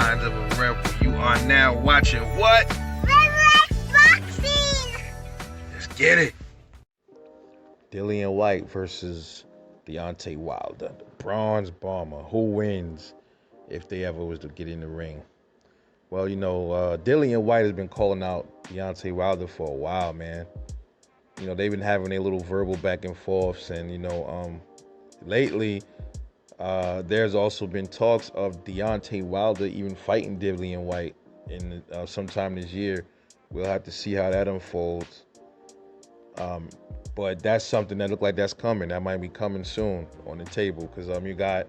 minds of a rebel. You are now watching what? Red Boxing! Let's get it. Dillian Whyte versus Deontay Wilder, the Bronze Bomber. Who wins if they ever was to get in the ring? Well, Dillian Whyte has been calling out Deontay Wilder for a while, man. They've been having a little verbal back and forths, and lately, there's also been talks of Deontay Wilder even fighting Dillian Whyte in sometime this year. We'll have to see how that unfolds. But that's something that look like that's coming. That might be coming soon on the table, because you got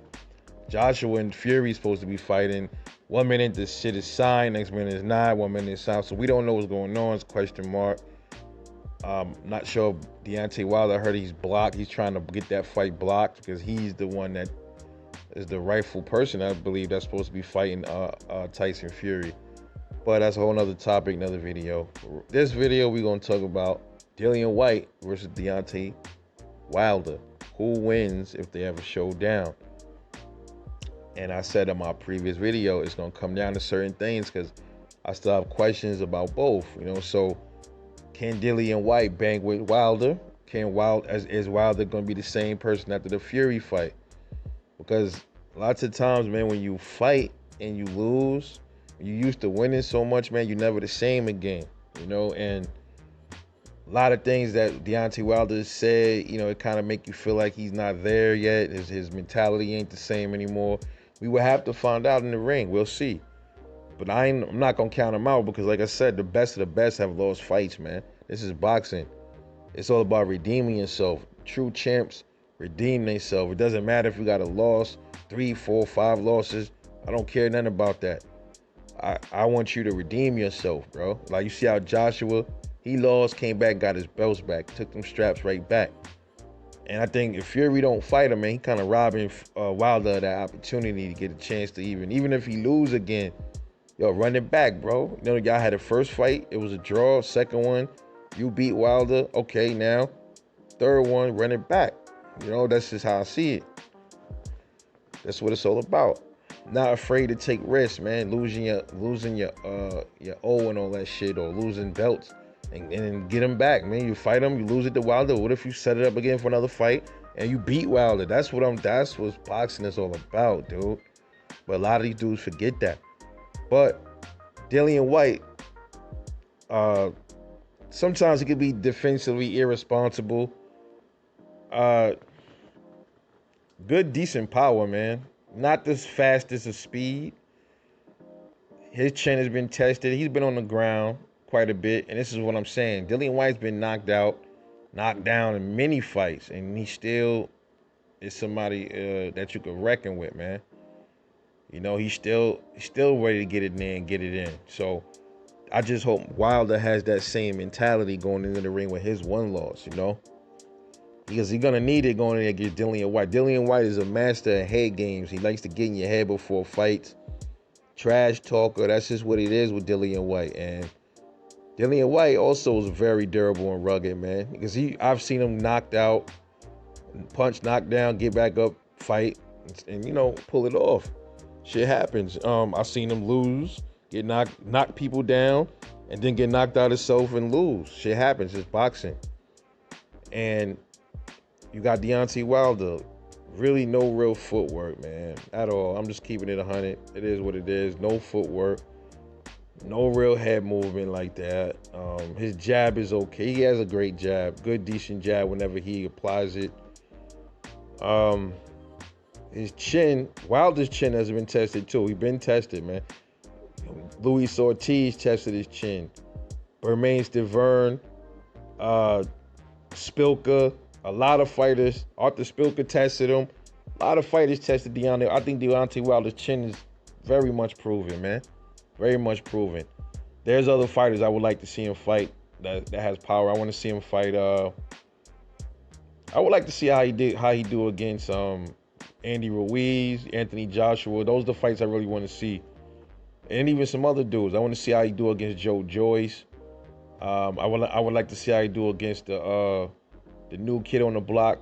Joshua and Fury supposed to be fighting. 1 minute this shit is signed, next minute it's not. 1 minute it's signed, so we don't know what's going on. It's question mark. Not sure if Deontay Wilder, I heard he's blocked. He's trying to get that fight blocked because he's the one that is the rightful person, I believe, that's supposed to be fighting Tyson Fury. But that's a whole nother topic, another video. This video, we're going to talk about Dillian Whyte versus Deontay Wilder. Who wins if they ever show down? And I said in my previous video, it's going to come down to certain things because I still have questions about both, So can Dillian Whyte bang with Wilder? Is Wilder going to be the same person after the Fury fight? Because lots of times, man, when you fight and you lose, you used to winning so much, man, you're never the same again, and a lot of things that Deontay Wilder said, it kind of make you feel like he's not there yet. His mentality ain't the same anymore. We will have to find out in the ring. We'll see. But I'm not going to count him out because, like I said, the best of the best have lost fights, man. This is boxing. It's all about redeeming yourself. True champs redeem themselves. It doesn't matter if you got a loss, 3, 4, 5 losses. I don't care nothing about that. I want you to redeem yourself, bro. Like you see how Joshua, he lost, came back, got his belts back, took them straps right back. And I think if Fury don't fight him, man, he kind of robbing Wilder of that opportunity to get a chance to even if he lose again, run it back, bro. Y'all had the first fight, it was a draw. Second one, you beat Wilder. Okay, now third one, run it back. That's just how I see it. That's what it's all about. Not afraid to take risks, man. Losing your O and all that shit, or losing belts, and get them back, man. You fight them, you lose it to Wilder. What if you set it up again for another fight and you beat Wilder? That's what boxing is all about, dude. But a lot of these dudes forget that. But Dillian Whyte, sometimes it could be defensively irresponsible. Good, decent power, man. Not the fastest of speed. His chin has been tested. He's been on the ground quite a bit. And this is what I'm saying. Dillian Whyte's been knocked down in many fights. And he still is somebody that you could reckon with, man. He's still ready to get it in and get it in. So I just hope Wilder has that same mentality going into the ring with his one loss, Because he's going to need it going in against Dillian Whyte. Dillian Whyte is a master of head games. He likes to get in your head before fights. Trash talker. That's just what it is with Dillian Whyte. And Dillian Whyte also is very durable and rugged, man. Because I've seen him knocked out, punch, knocked down, get back up, fight, and pull it off. Shit happens. I've seen him lose, get knock people down, and then get knocked out himself and lose. Shit happens. It's boxing. And you got Deontay Wilder, really no real footwork, man, at all. I'm just keeping it 100. It is what it is. No footwork, no real head movement like that. His jab is okay. He has a great jab, good, decent jab whenever he applies it. His chin, Wilder's chin has been tested too. He's been tested, man. Luis Ortiz tested his chin. Bermain Stiverne, Spilka. A lot of fighters, Arthur Spilka tested him. A lot of fighters tested Deontay. I think Deontay Wilder's chin is very much proven, man. Very much proven. There's other fighters I would like to see him fight that has power. I want to see him fight. I would like to see how he do against Andy Ruiz, Anthony Joshua. Those are the fights I really want to see. And even some other dudes. I want to see how he do against Joe Joyce. I would like to see how he do against the new kid on the block,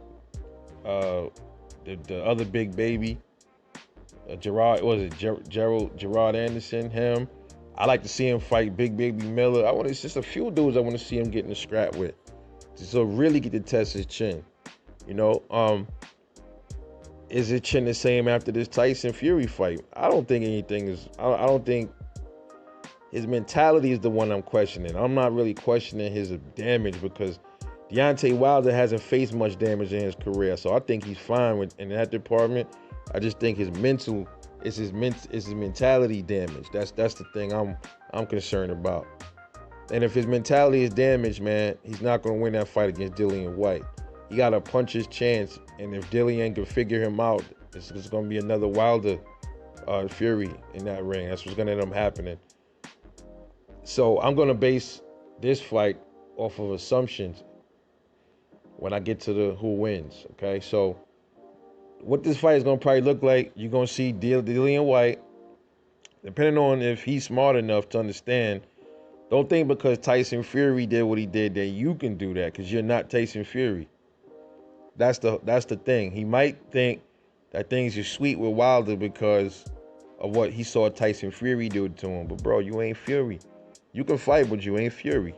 the other big baby. Gerard Anderson, him. I like to see him fight Big Baby Miller. It's just a few dudes I want to see him getting a scrap with. So really get to test his chin. You know, is his chin the same after this Tyson Fury fight? I don't think anything is. I don't think his mentality is the one I'm questioning. I'm not really questioning his damage because Deontay Wilder hasn't faced much damage in his career, so I think he's fine in that department. I just think his mentality damage. That's the thing I'm concerned about. And if his mentality is damaged, man, he's not gonna win that fight against Dillian Whyte. He gotta punch his chance, and if Dillian can figure him out, it's gonna be another Wilder Fury in that ring. That's what's gonna end up happening. So I'm gonna base this fight off of assumptions when I get to the who wins. Okay, so what this fight is gonna probably look like, you're gonna see Dillian Whyte, depending on if he's smart enough to understand. Don't think because Tyson Fury did what he did that you can do that, because you're not Tyson Fury. That's the thing. He might think that things are sweet with Wilder because of what he saw Tyson Fury do to him. But bro, you ain't Fury. You can fight, but you ain't Fury.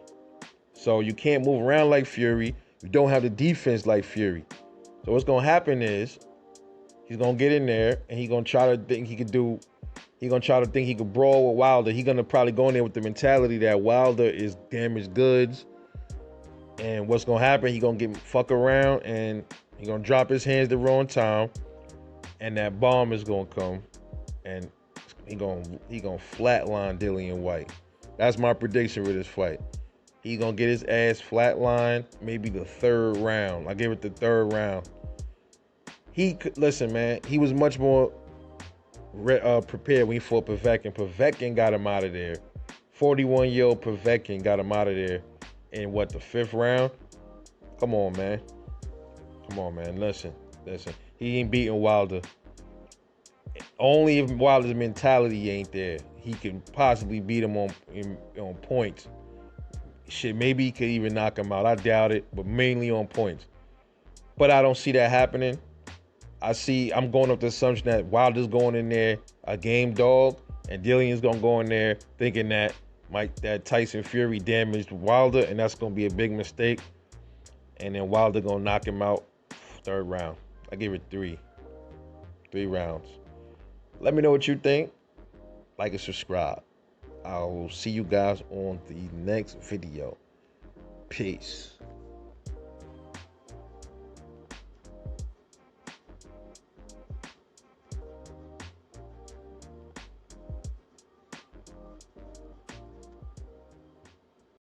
So you can't move around like Fury. You don't have the defense like Fury. So what's gonna happen is he's gonna get in there and he's gonna try to think he could do. He's gonna try to think he could brawl with Wilder. He's gonna probably go in there with the mentality that Wilder is damaged goods. And what's gonna happen? He's gonna fuck around and he's gonna drop his hands the wrong time, and that bomb is gonna come, and he gonna flatline Dillian Whyte. That's my prediction for this fight. He's gonna get his ass flatlined, maybe the third round. I give it the third round. Listen, man. He was much more prepared when he fought Povetkin. Povetkin got him out of there. 41-year-old Povetkin got him out of there in the fifth round? Come on, man. Listen. He ain't beating Wilder. Only if Wilder's mentality ain't there, he can possibly beat him on points. Shit, maybe he could even knock him out. I doubt it, but mainly on points. But I don't see that happening. I'm going off the assumption that Wilder's going in there a game dog, and Dillian's gonna go in there thinking that Tyson Fury damaged Wilder, and that's gonna be a big mistake. And then Wilder gonna knock him out third round. I give it 3 rounds. Let me know what you think. Like and subscribe. I will see you guys on the next video. Peace.